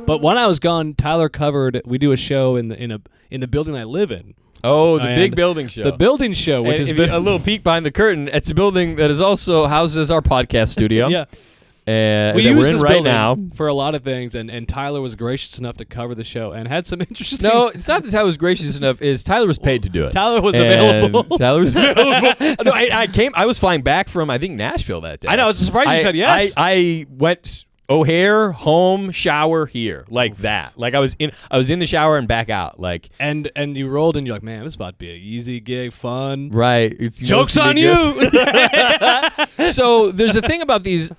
But when I was gone, Tyler covered. We do a show in the building I live in. Oh, the big building show. The building show, which is a little peek behind the curtain. It's a building that is also houses our podcast studio. Yeah. We We're use in this right building now for a lot of things, and Tyler was gracious enough to cover the show and had some interesting. No, it's not that Tyler was gracious enough. Is Tyler was paid to do it. Tyler was available. Tyler was available. No, I was flying back from I think Nashville that day. I know. It's a surprise you said yes. I went O'Hare, home, shower, here, like that. Like I was in the shower and back out, like. And you rolled and you're like, man, this is about to be an easy gig, fun. Right. It's Joke's on you. So there's a thing about these.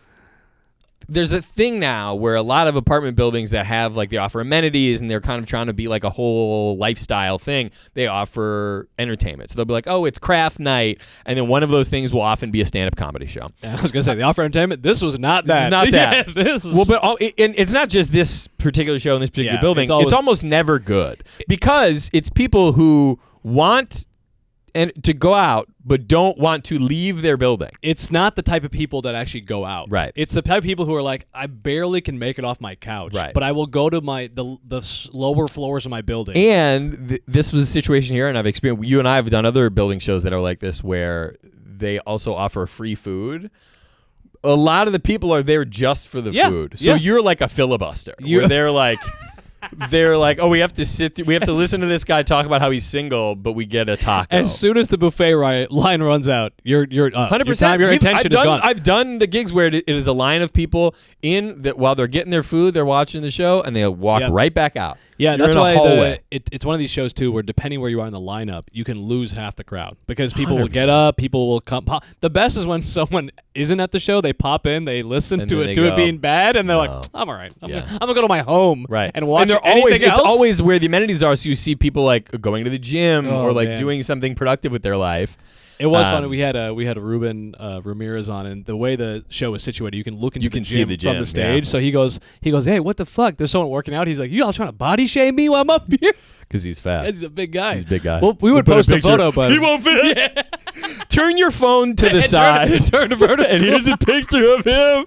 There's a thing now where a lot of apartment buildings that have like they offer amenities and they're kind of trying to be like a whole lifestyle thing. They offer entertainment. So they'll be like, oh, it's craft night. And then one of those things will often be a stand-up comedy show. I was going to say, they offer entertainment. This was not that. This is not that. Yeah, this is... Well, but and it's not just this particular show in this particular building. It's almost never good because it's people who want to go out but don't want to leave their building. It's not the type of people that actually go out. Right. It's the type of people who are like, I barely can make it off my couch. Right. But I will go to the lower floors of my building. And this was a situation here, and I've experienced. You and I have done other building shows that are like this, where they also offer free food. A lot of the people are there just for the food. So you're like a filibuster. Where they're like. They're like, oh, we have to listen to this guy talk about how he's single, but we get a taco. As soon as the buffet line runs out, you're 100%. Your attention is gone. I've done the gigs where it is a line of people in that while they're getting their food, they're watching the show, and they walk right back out. Yeah, You're that's in a why hallway. It's one of these shows too, where depending where you are in the lineup, you can lose half the crowd because people 100%. will get up, people will come. The best is when someone isn't at the show, they pop in, they listen to it being bad, and they're like, "I'm all right. I'm gonna go to my home and watch." And anything else. it's always where the amenities are. So you see people like going to the gym or like man. doing something productive with their life. It was funny. We had a Ruben Ramirez on, and the way the show is situated, you can look into the gym from the stage. So he goes, hey, what the fuck? There's someone working out. He's like, you all trying to body shame me while I'm up here? Because he's fat. He's a big guy. He's a big guy. Well, we would post a photo, but he won't fit. Yeah. Turn your phone to the side. Turn the vertical. And here's a picture of him.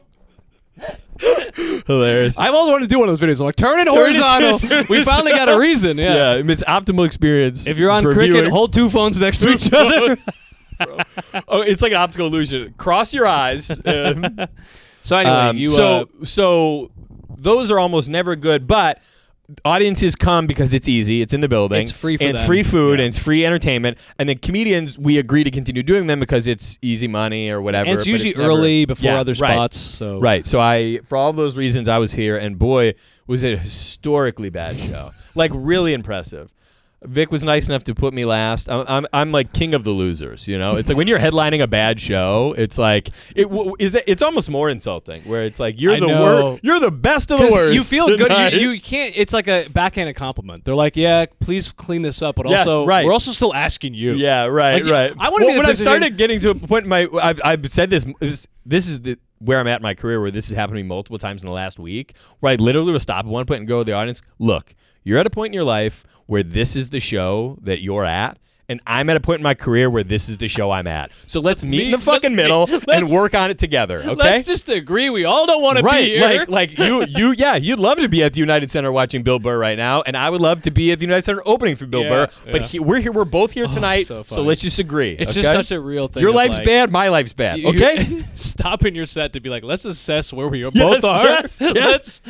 Hilarious. I've always wanted to do one of those videos. I'm like, turn it horizontal. We finally got a reason. Yeah. It's optimal experience. If you're on Cricket, viewing. hold two phones next to each other. Oh, it's like an optical illusion. Cross your eyes. So anyway, so those are almost never good, but audiences come because it's easy. It's in the building. It's free for and it's them. free food and it's free entertainment. And then comedians, we agree to continue doing them because it's easy money or whatever. and it's but usually never- early before other right. spots. So Right. So for all those reasons, I was here, and boy, was it a historically bad show. Like really impressive. Vic was nice enough to put me last. I'm like king of the losers, you know. It's like when you're headlining a bad show, it's like it's almost more insulting. Where it's like you're the worst, you're the best of the worst. You feel good. You can't. It's like a backhanded compliment. They're like, yeah, please clean this up, but also we're also still asking you. Yeah, right, Like, right. I want to be when I position- started getting to a point in my, I've said this is where I'm at in my career, where this has happened to me multiple times in the last week, where I literally will stop at one point and go to the audience, look, you're at a point in your life where this is the show that you're at, and I'm at a point in my career where this is the show I'm at. So let's meet in the fucking middle and work on it together, okay? Let's just agree we all don't want to be here. Like you'd love to be at the United Center watching Bill Burr right now, and I would love to be at the United Center opening for Bill Burr. But we're both here tonight, so let's just agree. It's okay? just such a real thing. Your of life's like, bad, my life's bad. Okay, stop in your set to be like, let's assess where we both are. Yes.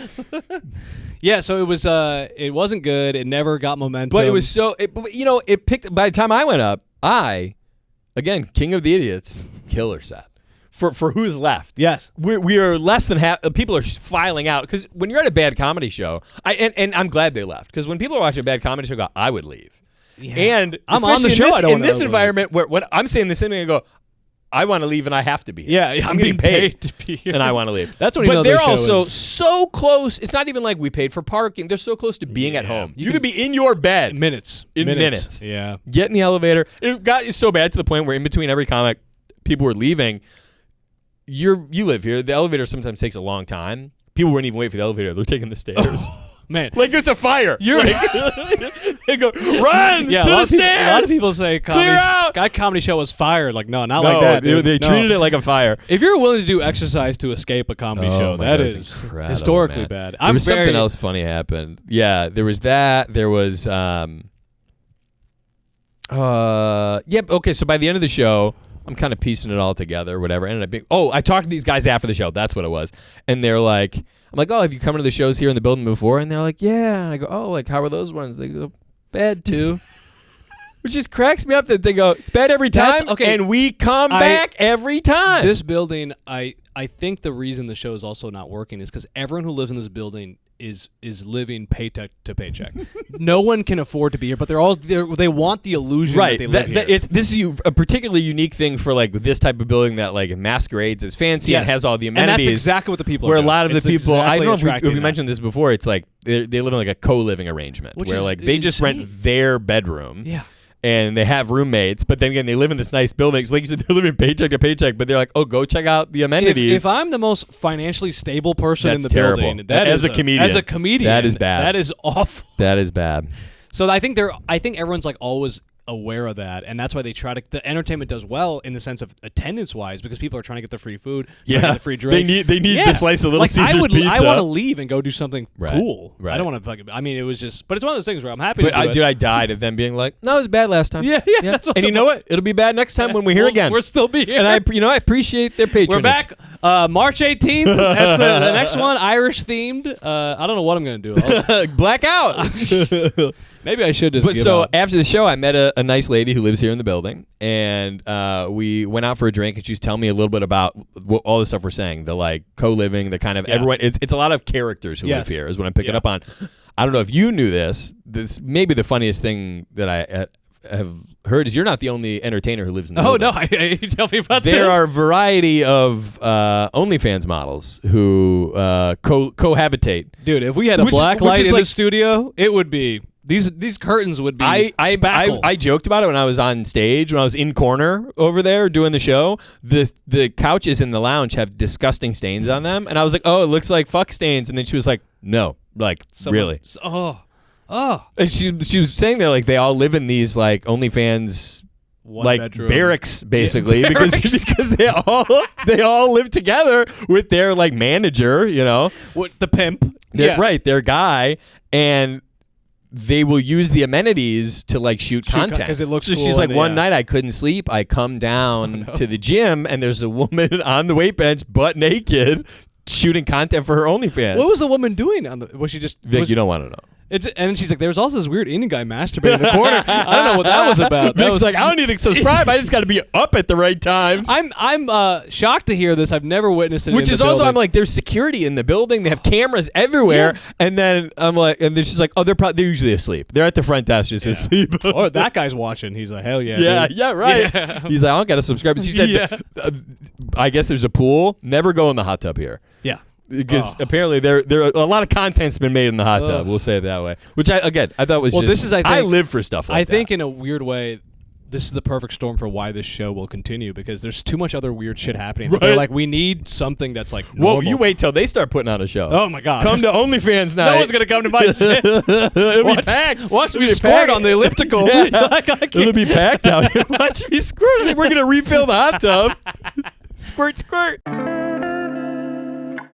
Yeah, so it was. It wasn't good. It never got momentum. But it was so. It picked. By the time I went up, again, king of the idiots, killer set. For who's left? Yes, we are less than half. People are filing out because when you're at a bad comedy show, and I'm glad they left because when people are watching a bad comedy show, I would leave. Yeah. And I'm on the show. In this environment where when I'm saying the same thing, I go, I want to leave and I have to be here. Yeah, I'm being getting paid to be here, and I want to leave. That's what. But they're also is. so close. It's not even like we paid for parking. They're so close to being at home. You could be in your bed minutes. Yeah. Get in the elevator. It got so bad to the point where in between every comic, people were leaving. You live here. The elevator sometimes takes a long time. People wouldn't even wait for the elevator. They're taking the stairs. man. Like it's a fire. You're they go, run to the stairs. A lot of people say clear out. That comedy show was fire. Like, no, not like that. They treated it like a fire. If you're willing to do exercise to escape a comedy show, that is historically bad. There was something else funny happened. Yeah, there was that. There was okay, so by the end of the show, I'm kind of piecing it all together, whatever. Ended up being, I talked to these guys after the show. That's what it was. And they're like, I'm like, have you come to the shows here in the building before? And they're like, yeah. And I go, like, how are those ones? They go, bad too. Which just cracks me up that they go, it's bad every time, and we come back every time. This building, I think the reason the show is also not working is because everyone who lives in this building is living paycheck to paycheck. No one can afford to be here, but they want the illusion that they live here. This is a particularly unique thing for like this type of building that like masquerades as fancy and has all the amenities. And that's exactly what the people are doing. A lot of the people, I don't know if we mentioned this before, it's like they live in like a co-living arrangement where like they just rent their bedroom. Yeah. And they have roommates, but then again, they live in this nice building. So like you said, they're living paycheck to paycheck, but they're like, go check out the amenities. If I'm the most financially stable person in the terrible. building, as a comedian, that is bad. That is awful. That is bad. So I think everyone's like always aware of that, and that's why they try to. The entertainment does well in the sense of attendance-wise because people are trying to get the free food, the free drinks. They need the slice of Little Caesars pizza. I want to leave and go do something cool. Right. I don't want to. I mean, it was just, but it's one of those things where I'm happy. But I died of them being like, no, it was bad last time. Yeah. That's and you know what? It'll be bad next time when we're here again. We'll still be here. And I appreciate their patronage. We're back March 18th. That's the next one, Irish themed. I don't know what I'm gonna do. Blackout. Maybe I should just. But so after the show, I met a nice lady who lives here in the building, and we went out for a drink, and she was telling me a little bit about all the stuff we're saying, the like co-living, the kind of everyone. It's a lot of characters who live here, is what I'm picking up on. I don't know if you knew this. This may be the funniest thing that I have heard is you're not the only entertainer who lives in the building. No, you tell me about this. There are a variety of OnlyFans models who cohabitate. Dude, if we had a black light in the studio, it would be. These curtains would be spackle. I joked about it when I was on stage, when I was in corner over there doing the show. The couches in the lounge have disgusting stains on them. And I was like, it looks like fuck stains. And then she was like, no, like, really. Oh. And she was saying that like they all live in these like OnlyFans bedroom. Barracks basically because they all live together with their like manager, What the pimp. Their guy, and they will use the amenities to like shoot content because it looks so cool. She's like, one night I couldn't sleep. I come down to the gym and there's a woman on the weight bench butt naked shooting content for her OnlyFans. What was the woman doing was she just Vic, you don't want to know. And she's like, there was also this weird Indian guy masturbating in the corner. I don't know what that was about. Vic's like, I don't need to subscribe. I just got to be up at the right times. I'm shocked to hear this. I've never witnessed it. Which is also, I'm like, there's security in the building. They have cameras everywhere. Yeah. And then I'm like, and then she's like, they're usually asleep. They're at the front desk just asleep. Oh, that guy's watching. He's like, hell yeah. Yeah, right. Yeah. He's like, I don't got to subscribe. She said, I guess there's a pool. Never go in the hot tub here. Yeah. Because apparently there a lot of content's been made in the hot tub. We'll say it that way. Which I thought was I live for stuff like that. I think in a weird way, this is the perfect storm for why this show will continue because there's too much other weird shit happening. Right. They're like, we need something that's like normal. Well, you wait till they start putting on a show. Oh my God. Come to OnlyFans night. No one's going to come to my shit. It'll be packed. Watch me squirt on the elliptical. It'll be packed out here. Watch me squirt. We're going to refill the hot tub. Squirt, squirt.